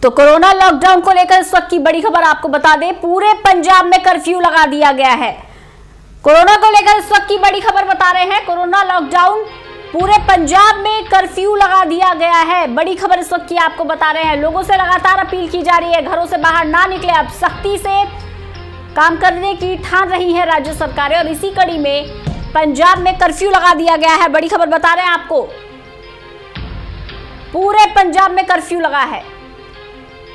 तो corona lockdown को लेकर इस वक्त की बड़ी खबर आपको बता दें, पूरे पंजाब में कर्फ्यू लगा दिया गया है। कोरोना को लेकर इस वक्त की बड़ी खबर बता रहे हैं, कोरोना लॉकडाउन पूरे पंजाब में कर्फ्यू लगा दिया गया है। बड़ी खबर इस वक्त की आपको बता रहे हैं, लोगों से लगातार अपील की जा रही है, घरों से बाहर ना निकले। अब सख्ती से काम करने की ठान रही है राज्य सरकारें और इसी कड़ी में पंजाब में कर्फ्यू लगा दिया गया है। बड़ी खबर बता रहे हैं आपको, पूरे पंजाब में कर्फ्यू लगा है।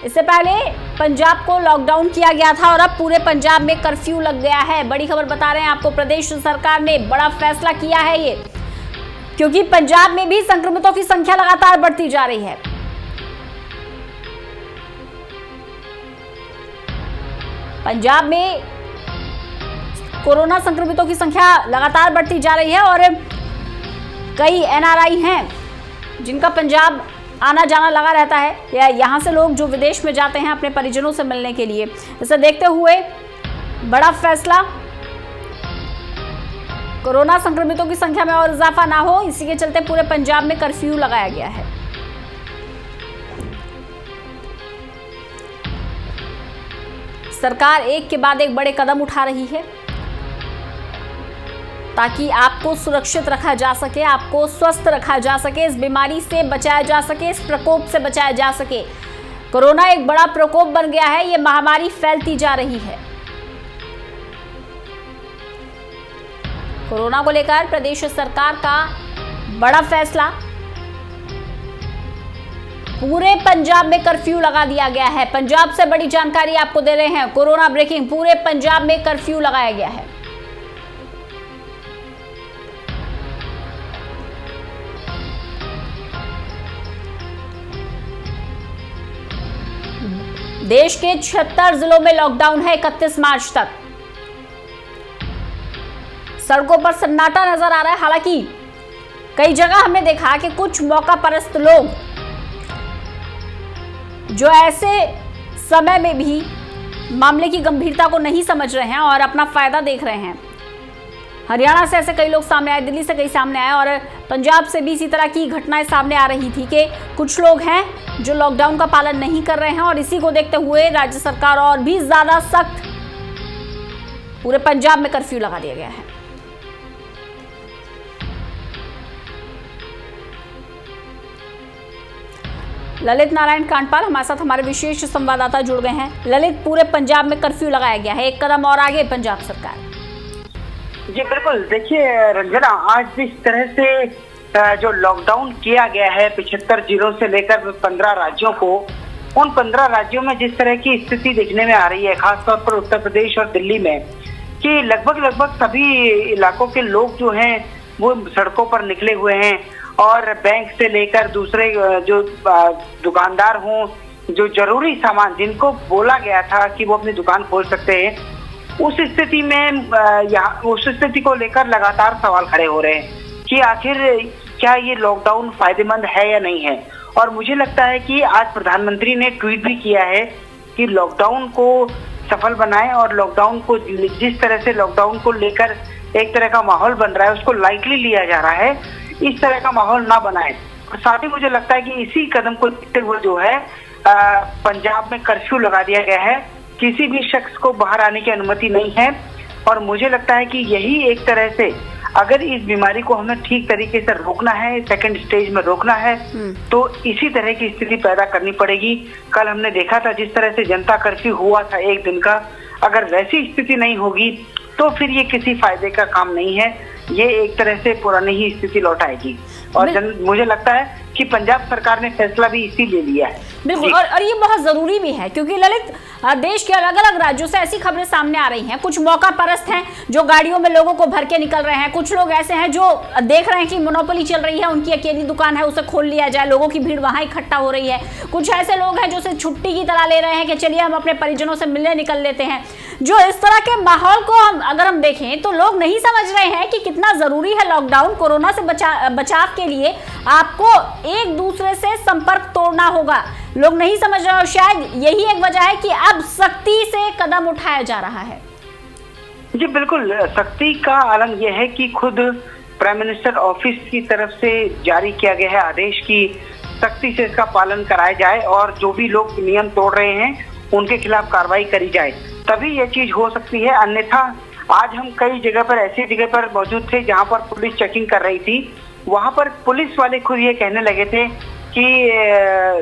इससे पहले पंजाब को लॉकडाउन किया गया था और अब पूरे पंजाब में कर्फ्यू लग गया है। बड़ी खबर बता रहे हैं आपको, प्रदेश सरकार ने बड़ा फैसला किया है ये, क्योंकि पंजाब में भी संक्रमितों की संख्या लगातार बढ़ती जा रही है। पंजाब में कोरोना संक्रमितों की संख्या लगातार बढ़ती जा रही है और कई एनआरआई हैं जिनका पंजाब आना जाना लगा रहता है, या यहाँ से लोग जो विदेश में जाते हैं अपने परिजनों से मिलने के लिए। इसे देखते हुए बड़ा फैसला, कोरोना संक्रमितों की संख्या में और इजाफा ना हो, इसी के चलते पूरे पंजाब में कर्फ्यू लगाया गया है। सरकार एक के बाद एक बड़े कदम उठा रही है ताकि आपको सुरक्षित रखा जा सके, आपको स्वस्थ रखा जा सके, इस बीमारी से बचाया जा सके, इस प्रकोप से बचाया जा सके। कोरोना एक बड़ा प्रकोप बन गया है, ये महामारी फैलती जा रही है। कोरोना को लेकर प्रदेश सरकार का बड़ा फैसला, पूरे पंजाब में कर्फ्यू लगा दिया गया है। पंजाब से बड़ी जानकारी आपको दे रहे हैं, कोरोना ब्रेकिंग, पूरे पंजाब में कर्फ्यू लगाया गया है। देश के 76 जिलों में लॉकडाउन है 31 मार्च तक। सड़कों पर सन्नाटा नजर आ रहा है। हालांकि कई जगह हमने देखा कि कुछ मौका परस्त लोग जो ऐसे समय में भी मामले की गंभीरता को नहीं समझ रहे हैं और अपना फायदा देख रहे हैं। हरियाणा से ऐसे कई लोग सामने आए, दिल्ली से कई सामने आए और पंजाब से भी इसी तरह की घटनाएं सामने आ रही थी कि कुछ लोग हैं जो लॉकडाउन का पालन नहीं कर रहे हैं और इसी को देखते हुए राज्य सरकार और भी ज्यादा सख्त पूरे पंजाब में कर्फ्यू लगा दिया गया है। ललित नारायण कांडपाल हमारे साथ हमारे विशेष संवाददाता जुड़ गए हैं। ललित, पूरे पंजाब में कर्फ्यू लगाया गया है, एक कदम और आगे पंजाब सरकार। जी बिल्कुल, देखिए रंजना, आज जिस तरह से जो लॉकडाउन किया गया है 75 जिलों से लेकर 15 राज्यों को, उन 15 राज्यों में जिस तरह की स्थिति देखने में आ रही है, खासतौर पर उत्तर प्रदेश और दिल्ली में, कि लगभग सभी इलाकों के लोग जो हैं वो सड़कों पर निकले हुए हैं और बैंक से लेकर दूसरे जो दुकानदार हों, जो जरूरी सामान जिनको बोला गया था कि वो अपनी दुकान खोल सकते हैं, उस स्थिति में उस स्थिति को लेकर लगातार सवाल खड़े हो रहे हैं कि आखिर क्या ये लॉकडाउन फायदेमंद है या नहीं है। और मुझे लगता है कि आज प्रधानमंत्री ने ट्वीट भी किया है कि लॉकडाउन को सफल बनाएं और लॉकडाउन को, जिस तरह से लॉकडाउन को लेकर एक तरह का माहौल बन रहा है उसको लाइटली लिया जा रहा है, इस तरह का माहौल ना बनाए। और साथ ही मुझे लगता है कि इसी कदम को देखते हुए जो है पंजाब में कर्फ्यू लगा दिया गया है, किसी भी शख्स को बाहर आने की अनुमति नहीं है। और मुझे लगता है कि यही एक तरह से, अगर इस बीमारी को हमें ठीक तरीके से रोकना है, सेकंड स्टेज में रोकना है, तो इसी तरह की स्थिति पैदा करनी पड़ेगी। कल हमने देखा था जिस तरह से जनता कर्फ्यू हुआ था एक दिन का, अगर वैसी स्थिति नहीं होगी तो फिर ये किसी फायदे का काम नहीं है, ये एक तरह से पुरानी ही स्थिति लौटाएगी। और मुझे लगता है कि पंजाब सरकार ने फैसला भी इसीलिए लिया है। बिल्कुल, और ये बहुत जरूरी भी है, क्योंकि ललित, देश के अलग अलग राज्यों से ऐसी खबरें सामने आ रही हैं। कुछ मौका परस्त हैं जो गाड़ियों में लोगों को भर के निकल रहे हैं, कुछ लोग ऐसे हैं जो देख रहे हैं कि मोनोपोली चल रही है, उनकी अकेली दुकान है, उसे खोल लिया जाए, लोगों की भीड़ वहां इकट्ठा हो रही है। कुछ ऐसे लोग हैं जो उसे छुट्टी की तरह ले रहे हैं कि चलिए हम अपने परिजनों से मिलने निकल लेते हैं। जो इस तरह के माहौल को अगर हम देखें तो लोग नहीं समझ रहे हैं कि कितना जरूरी है लॉकडाउन। कोरोना से बचाव के लिए आपको एक दूसरे से संपर्क तोड़ना होगा, लोग नहीं समझ रहे और शायद यही एक वजह है कि अब सख्ती से कदम उठाया जा रहा है। जी बिल्कुल, सख्ती का आलम यह है कि खुद प्राइम मिनिस्टर ऑफिस की तरफ से जारी किया गया है आदेश की सख्ती से इसका पालन कराया जाए और जो भी लोग नियम तोड़ रहे हैं उनके खिलाफ कार्रवाई करी जाए, तभी ये चीज हो सकती है। अन्यथा आज हम कई जगह पर ऐसी जगह पर मौजूद थे जहां पर पुलिस चेकिंग कर रही थी, वहां पर पुलिस वाले खुद ये कहने लगे थे कि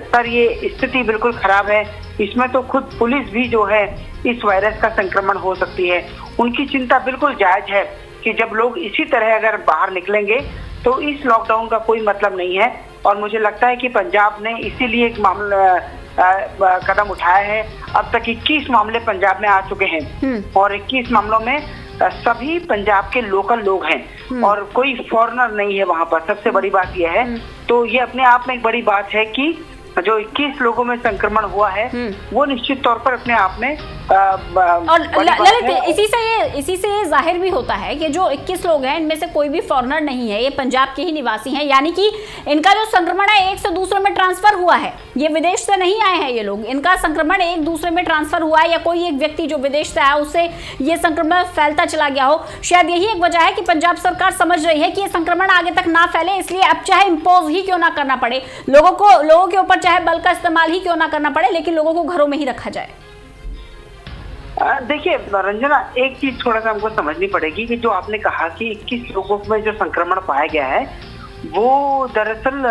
सर ये स्थिति बिल्कुल खराब है, इसमें तो खुद पुलिस भी जो है इस वायरस का संक्रमण हो सकती है। उनकी चिंता बिल्कुल जायज है कि जब लोग इसी तरह अगर बाहर निकलेंगे तो इस लॉकडाउन का कोई मतलब नहीं है। और मुझे लगता है कि पंजाब ने इसीलिए एक मामला कदम उठाया है। अब तक 21 मामले पंजाब में आ चुके हैं और 21 मामलों में सभी पंजाब के लोकल लोग हैं और कोई फॉरेनर नहीं है वहां पर। सबसे बड़ी बात यह है, तो ये अपने आप में एक बड़ी बात है कि जो 21 लोगों में संक्रमण हुआ है वो निश्चित तौर पर अपने आप में और ललित इसी से ये जाहिर भी होता है कि जो 21 लोग हैं इनमें से कोई भी फॉरेनर नहीं है, ये पंजाब के ही निवासी हैं, यानी कि इनका जो संक्रमण है एक से दूसरे में ट्रांसफर हुआ है। ये विदेश से नहीं आए हैं ये लोग, इनका संक्रमण एक दूसरे में ट्रांसफर हुआ है या कोई एक व्यक्ति जो विदेश से आया उससे ये संक्रमण फैलता चला गया हो। शायद यही एक वजह है कि पंजाब सरकार समझ रही है कि ये संक्रमण आगे तक ना फैले, इसलिए अब चाहे इम्पोज ही क्यों ना करना पड़े लोगों के ऊपर, चाहे बल का इस्तेमाल ही क्यों ना करना पड़े, लेकिन लोगों को घरों में ही रखा जाए। देखिए रंजना, एक चीज थोड़ा सा हमको समझनी पड़ेगी कि जो आपने कहा कि 21 लोगों में जो संक्रमण पाया गया है वो दरअसल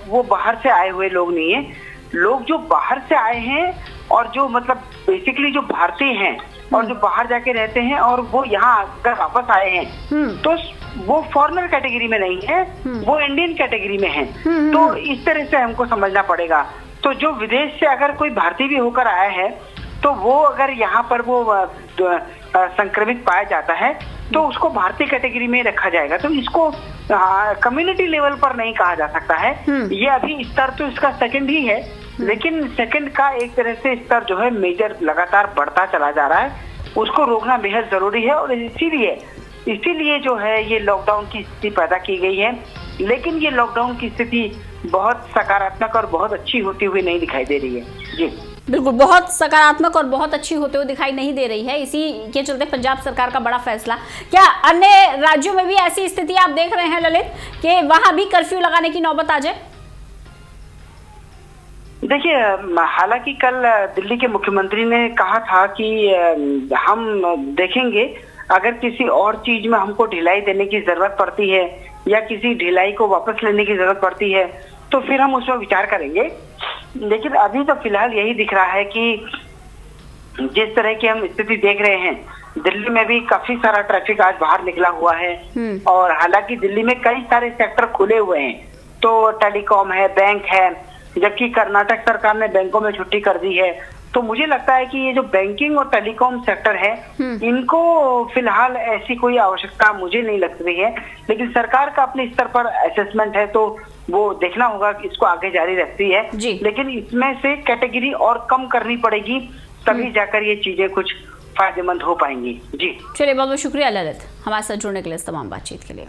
वो बाहर से आए हुए लोग नहीं है। लोग जो बाहर से आए हैं और जो मतलब बेसिकली जो भारतीय हैं और जो बाहर जाके रहते हैं और वो यहाँ अगर वापस आए हैं तो वो फॉरेनर कैटेगरी में नहीं है, वो इंडियन कैटेगरी में है। तो इस तरह से हमको समझना पड़ेगा। तो जो विदेश से अगर कोई भारतीय भी होकर आया है तो वो अगर यहाँ पर वो संक्रमित पाया जाता है तो उसको भारतीय कैटेगरी में रखा जाएगा। तो इसको कम्युनिटी लेवल पर नहीं कहा जा सकता है। ये अभी स्तर तो इसका सेकंड ही है, लेकिन सेकंड का एक तरह से स्तर जो है मेजर लगातार बढ़ता चला जा रहा है, उसको रोकना बेहद जरूरी है। और इसीलिए जो है ये लॉकडाउन की स्थिति पैदा की गई है। लेकिन ये लॉकडाउन की स्थिति बहुत सकारात्मक और बहुत अच्छी होती हुई नहीं दिखाई दे रही है। जी बिल्कुल, बहुत सकारात्मक और बहुत अच्छी होते हुए दिखाई नहीं दे रही है। इसी के चलते पंजाब सरकार का बड़ा फैसला। क्या अन्य राज्यों में भी ऐसी स्थिति आप देख रहे हैं ललित कि वहां भी कर्फ्यू लगाने की नौबत आ जाए? देखिए, हालांकि कल दिल्ली के मुख्यमंत्री ने कहा था कि हम देखेंगे अगर किसी और चीज में हमको ढिलाई देने की जरूरत पड़ती है या किसी ढिलाई को वापस लेने की जरूरत पड़ती है तो फिर हम उसमें विचार करेंगे। लेकिन अभी तो फिलहाल यही दिख रहा है कि जिस तरह की हम स्थिति देख रहे हैं, दिल्ली में भी काफी सारा ट्रैफिक आज बाहर निकला हुआ है और हालांकि दिल्ली में कई सारे सेक्टर खुले हुए हैं, तो टेलीकॉम है, बैंक है, जबकि कर्नाटक सरकार ने बैंकों में छुट्टी कर दी है। तो मुझे लगता है कि ये जो बैंकिंग और टेलीकॉम सेक्टर है इनको फिलहाल ऐसी कोई आवश्यकता मुझे नहीं लग रही है। लेकिन सरकार का अपने स्तर पर असेसमेंट है तो वो देखना होगा कि इसको आगे जारी रखती है। लेकिन इसमें से कैटेगरी और कम करनी पड़ेगी, तभी जाकर ये चीजें कुछ फायदेमंद हो पाएंगी। जी चलिए, बहुत बहुत शुक्रिया ललित हमारे साथ जुड़ने के लिए, इस तमाम बातचीत के लिए।